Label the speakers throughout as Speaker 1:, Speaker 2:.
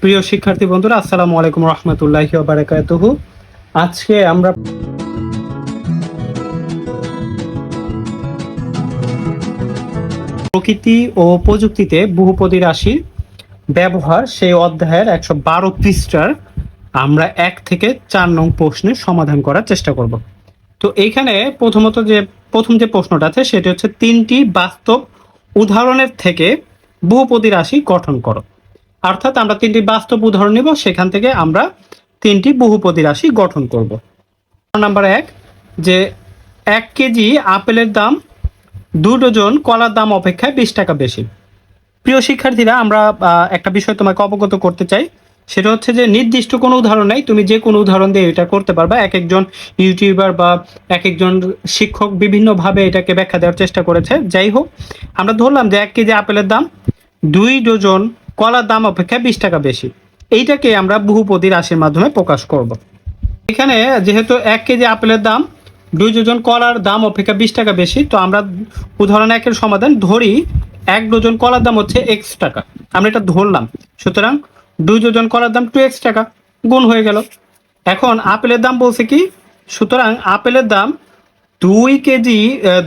Speaker 1: প্রিয় শিক্ষার্থী বন্ধুরা, আসসালামু আলাইকুম রহমতুল্লাহি ওয়া বারাকাতুহু। আজকে আমরা প্রকৃতি ও প্রযুক্তিতে বহুপদী রাশির ব্যবহার সেই অধ্যায়ের 112 পৃষ্ঠার আমরা 1 থেকে 4 নং প্রশ্নের সমাধান করার চেষ্টা করব। তো এইখানে প্রথম যে প্রশ্নটা আছে সেটা হচ্ছে 3টি বাস্তব উদাহরণের থেকে বহুপদী রাশি গঠন করো। অর্থাৎ আমরা 3টি বাস্তব উদাহরণ নিব, সেখান থেকে আমরা 3টি বহুপদী রাশি গঠন করব। নাম্বার 1, যে 1 কেজি আপেলের দাম 2 ডজন কলার দাম অপেক্ষায় 20 টাকা বেশি। প্রিয় শিক্ষার্থীরা, আমরা একটা বিষয় তোমাকে অবগত করতে চাই, সেটা হচ্ছে যে নির্দিষ্ট কোনো উদাহরণ নেই, তুমি যে কোনো উদাহরণ দিয়ে এটা করতে পারবা। এক একজন ইউটিউবার বা এক একজন শিক্ষক বিভিন্নভাবে এটাকে ব্যাখ্যা দেওয়ার চেষ্টা করেছে। যাই হোক, আমরা ধরলাম যে 1 কেজি আপেলের দাম 2 ডজন কলার দাম অপেক্ষা 20 টাকা বেশি। এইটাকে আমরা বহুপদী রাশির মাধ্যমে প্রকাশ করব। এখানে যেহেতু 1 কেজি আপেলের দাম 2 ডজন কলার দাম অপেক্ষা 20 টাকা বেশি, তো আমরা উদাহরণ 1-এর সমাধান ধরি 1 ডজন কলার দাম হচ্ছে x টাকা। আমরা এটা ধরলাম, সুতরাং 2 ডজন কলার দাম 2x টাকা, গুণ হয়ে গেল। এখন আপেলের দাম বলছে কি, সুতরাং আপেলের দাম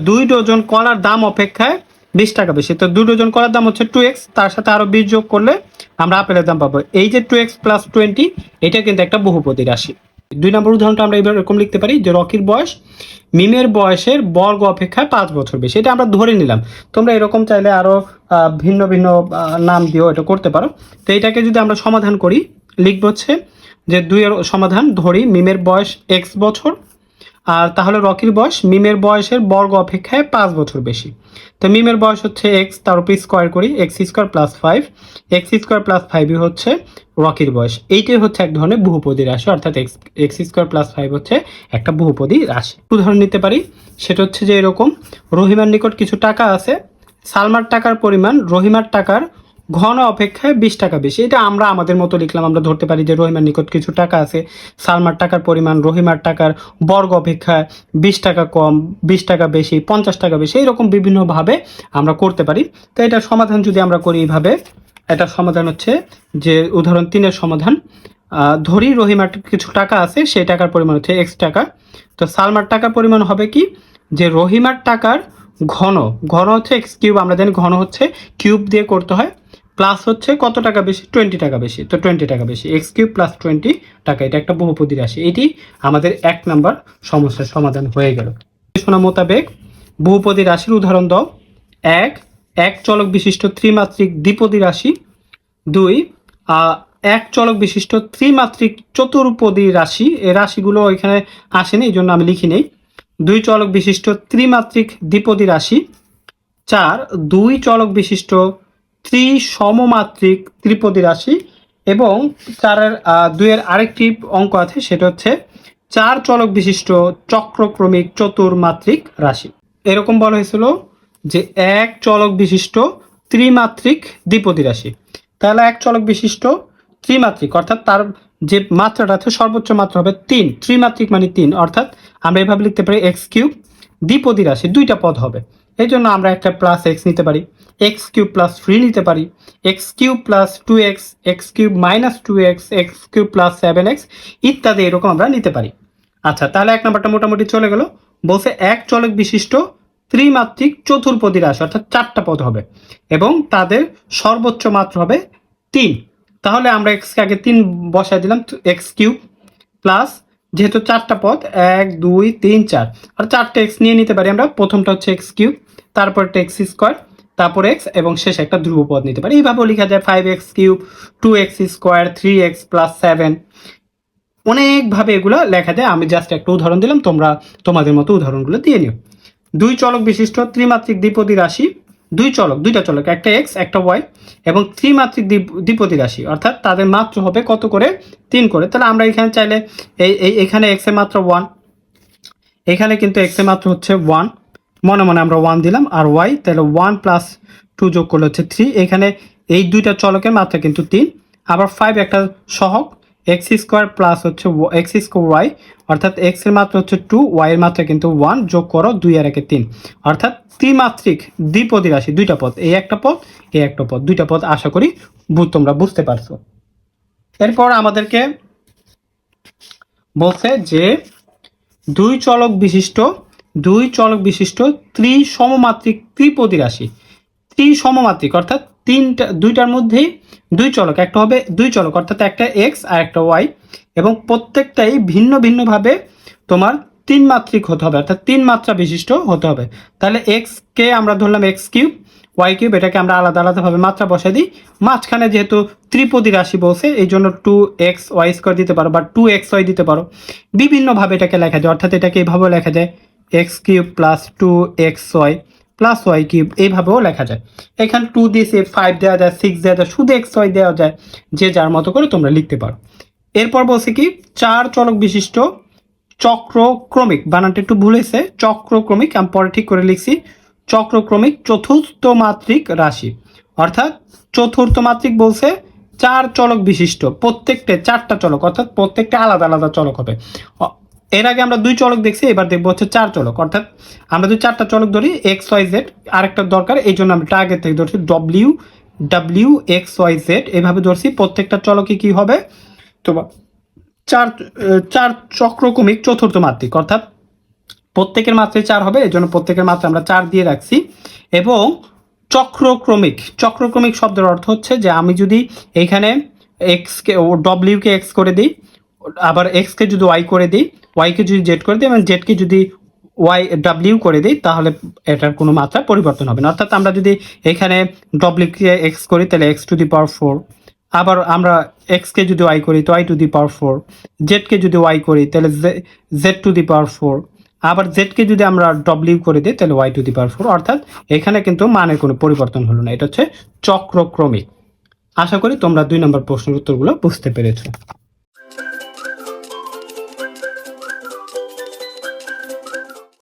Speaker 1: 2 ডজন কলার দাম অপেক্ষায় 20 টাকা বেশি। তো 2 ডজন কলার দাম হচ্ছে 2x, তার সাথে আরো 20 যোগ করলে আমরা আপেলের দাম পাবো। এই যে 2x + 20, এটা কিন্তু একটা বহুপদী রাশি। 2 নম্বর উদাহরণটা আমরা এরকম লিখতে পারি যে রকির বয়স মিমের বয়সের বর্গ অপেক্ষা 5 বছর বেশি। এটা আমরা ধরে নিলাম, তোমরা এরকম চাইলে আরো ভিন্ন ভিন্ন নাম দিয়েও এটা করতে পারো। তো এটাকে যদি আমরা সমাধান করি, লিখবো হচ্ছে যে 2-এর সমাধান ধরি মিমের বয়স x বছর, আর তাহলে রকির বয়স মিমের বয়সের বর্গ অপেক্ষায় 5 বছর বেশি। তো মিমের বয়স হচ্ছে x, তার উপর স্কোয়ার করি, x² + 5, x² + 5 হচ্ছে রকির বয়স। এইটাই হচ্ছে এক ধরনের বহুপদী রাশি, অর্থাৎ x² + 5 হচ্ছে একটা বহুপদী রাশি। উদাহরণ নিতে পারি, সেটা হচ্ছে যে এরকম, রহিমার নিকট কিছু টাকা আছে, সালমার টাকার পরিমাণ রহিমার টাকার ঘন অপেক্ষায় 20 টাকা বেশি। এটা আমরা আমাদের মতো লিখলাম। আমরা ধরতে পারি যে রহিমার নিকট কিছু টাকা আছে, সালমার টাকার পরিমাণ রহিমার টাকার বর্গ অপেক্ষায় 20 টাকা কম, 20 টাকা বেশি, 50 টাকা বেশি, এরকম বিভিন্নভাবে আমরা করতে পারি। তো এটার সমাধান যদি আমরা করি এইভাবে, এটার সমাধান হচ্ছে যে উদাহরণ 3-এর সমাধান, ধরি রহিমার কিছু টাকা আছে, সেই টাকার পরিমাণ হচ্ছে x টাকা। তো সালমার টাকার পরিমাণ হবে কি, যে রহিমার টাকার ঘন হচ্ছে x³, আমরা জানি ঘন হচ্ছে কিউব দিয়ে করতে হয়, প্লাস হচ্ছে কত টাকা বেশি, 20 টাকা বেশি। তো 20 টাকা বেশি, x³ + 20 টাকা, এটা একটা বহুপদী রাশি। এটি আমাদের 1 নম্বর সমস্যার সমাধান হয়ে গেল। শোনা মোতাবেক বহুপদী রাশির উদাহরণ দাও। 1, এক চলক বিশিষ্ট ত্রিমাত্রিক দ্বিপদী রাশি। 2, এক চলক বিশিষ্ট ত্রিমাত্রিক চতুর্পদী রাশি। এই রাশিগুলো এখানে আসেনি, এই জন্য আমি লিখি নেই। 2 চলক বিশিষ্ট ত্রিমাত্রিক দ্বিপদী রাশি। 4, 2 চলক বিশিষ্ট ত্রিসমমাত্রিক ত্রিপদী রাশি। এবং 2-এর আরেকটি অঙ্ক আছে, সেটা হচ্ছে 4 চলক বিশিষ্ট চক্রক্রমিক চতুর্মাত্রিক রাশি। এরকম বলা হয়েছিল যে 1 চলক বিশিষ্ট ত্রিমাত্রিক দ্বিপদী রাশি। তাহলে 1 চলক বিশিষ্ট ত্রিমাত্রিক, অর্থাৎ তার যে মাত্রাটা আছে সর্বোচ্চ মাত্রা হবে 3, ত্রিমাত্রিক মানে 3, অর্থাৎ আমরা এভাবে লিখতে পারি x³ দ্বিপদী রাশি, 2টা পদ হবে, এই জন্য আমরা একটা প্লাস x নিতে পারি, x³ + 3 নিতে পারি, x³ + 2x, x³ - 2x, x³ + 7x ইত্যাদি এরকম আমরা নিতে পারি। আচ্ছা, তাহলে 1 নম্বরটা মোটামুটি চলে গেল। বলছে 1 চলক বিশিষ্ট ত্রিমাত্রিক চতুর্পদী রাশি, অর্থাৎ 4টা পদ হবে এবং তাদের সর্বোচ্চ মাত্রা হবে 3। তাহলে আমরা x কে আগে 3 বসায় দিলাম, x³ প্লাস, যেহেতু 4টা পদ 1 2 3 4, আর 4টা x নিয়ে নিতে পারি আমরা। প্রথমটা হচ্ছে x³, তারপরটা x², তারপর x, এবং শেষে একটা ধ্রুব পদ নিতে পারি। এইভাবেও লেখা যায় 5x³ 2x² 3x + 7, অনেকভাবে এগুলো লেখা যায়। আমি জাস্ট একটা উদাহরণ দিলাম, তোমরা তোমাদের মতো উদাহরণগুলো দিয়ে নিও। 2 চলক বিশিষ্ট ত্রিমাত্রিক দ্বিপদী রাশি, 2টা চলক, একটা x একটা y, এবং ত্রিমাত্রিক দ্বিপদী রাশি, অর্থাৎ তাদের মাত্রা হবে কত করে, 3 করে। তাহলে আমরা এখানে চাইলে এখানে x এর মাত্রা 1, এখানে কিন্তু x এর মাত্রা হচ্ছে 1, মনে মনে আমরা 1 দিলাম, আর y তাহলে 1 + 2 যোগ করলে হচ্ছে 3। এখানে এই 2টা চলকের মাত্রা কিন্তু 3, আবার 5 একটা সহগ, x² প্লাস হচ্ছে x²y, অর্থাৎ x এর মাত্রা হচ্ছে 2, y এর মাত্রা কিন্তু 1, যোগ করো 2 আর 1 3, অর্থাৎ ত্রিমাত্রিক দ্বিপদী রাশি, 2টা পদ, এই একটা পদ, এই একটা পদ, 2টা পদ। আশা করি তোমরা বুঝতে পারছো। এরপর আমাদেরকে বলছে যে দুই চলক বিশিষ্ট ত্রিসমমাত্রিক ত্রিপদী রাশি। ত্রিসমমাত্রিক অর্থাৎ দুইটার মধ্যেই দুই চলক, একটা হবে দুই চলক অর্থাৎ একটা এক্স আর একটা ওয়াই, এবং প্রত্যেকটাই ভিন্ন ভিন্নভাবে তোমার তিন মাত্রিক হতে হবে, অর্থাৎ তিন মাত্রা বিশিষ্ট হতে হবে। তাহলে এক্স কে আমরা ধরলাম এক্স কিউব, ওয়াই কিউব, এটাকে আমরা আলাদা আলাদাভাবে মাত্রা বসাই দিই। মাঝখানে যেহেতু ত্রিপদী রাশি বলছে এই জন্য 2x(y)² দিতে পারো বা 2xy দিতে পারো। বিভিন্নভাবে এটাকে লেখা যায়, অর্থাৎ এটাকে এইভাবেও লেখা যায় X cube plus 2xy plus Y cube, এইভাবেও লেখা যায়। এখানে 2 দিয়েছে, 5 দেওয়া যায়, 6 দেওয়া যায়, শুধু xy দেওয়া যায়, যে যার মতো করে তোমরা লিখতে পারো। এরপর বলছে কি চার চলক বিশিষ্ট চক্রক্রমিক, বানানটা একটু ভুল হয়েছে, চক্রক্রমিক, আমি পরে ঠিক করে লিখছি, চক্রক্রমিক চতুর্থ মাত্রিক রাশি। অর্থাৎ চতুর্থ মাত্রিক বলছে চার চলক বিশিষ্ট, প্রত্যেকটা চারটা চলক, অর্থাৎ প্রত্যেকটা আলাদা আলাদা চলক হবে। এর আগে আমরা দুই চলক দেখছি, এবার দেখবো হচ্ছে চার চলক, অর্থাৎ আমরা যদি চারটা চলক ধরি এক্স ওয়াই জেড, আরেকটা দরকার এই জন্য আমরা টার্গেট থেকে ধরছি WXYZ, এভাবে ধরছি। প্রত্যেকটা চলকে কি হবে তোমার চার চার চক্রক্রমিক চতুর্থ মাত্রিক, অর্থাৎ প্রত্যেকের মাত্রায় 4 হবে, এই জন্য প্রত্যেকের মাত্রা আমরা 4 দিয়ে রাখছি। এবং চক্রক্রমিক শব্দের অর্থ হচ্ছে যে আমি যদি এখানে এক্সকে ডব্লিউকে এক্স করে দিই, আবার এক্সকে যদি ওয়াই করে দিই, ওয়াইকে যদি জেড করে দিই, এবং জেডকে যদি ডাব্লিউ করে দিই, তাহলে এটার কোনো মাত্রা পরিবর্তন হবে না। অর্থাৎ আমরা যদি এখানে ডব্লিউকে এক্স করি তাহলে x⁴, আবার আমরা এক্সকে যদি ওয়াই করি তো y⁴, জেডকে যদি ওয়াই করি তাহলে z⁴, আবার জেডকে যদি আমরা ডব্লিউ করে দিই তাহলে y⁴। অর্থাৎ এখানে কিন্তু মানের কোনো পরিবর্তন হলো না, এটা হচ্ছে চক্রক্রমিক। আশা করি তোমরা 2 নম্বর প্রশ্নের উত্তরগুলো বুঝতে পেরেছো।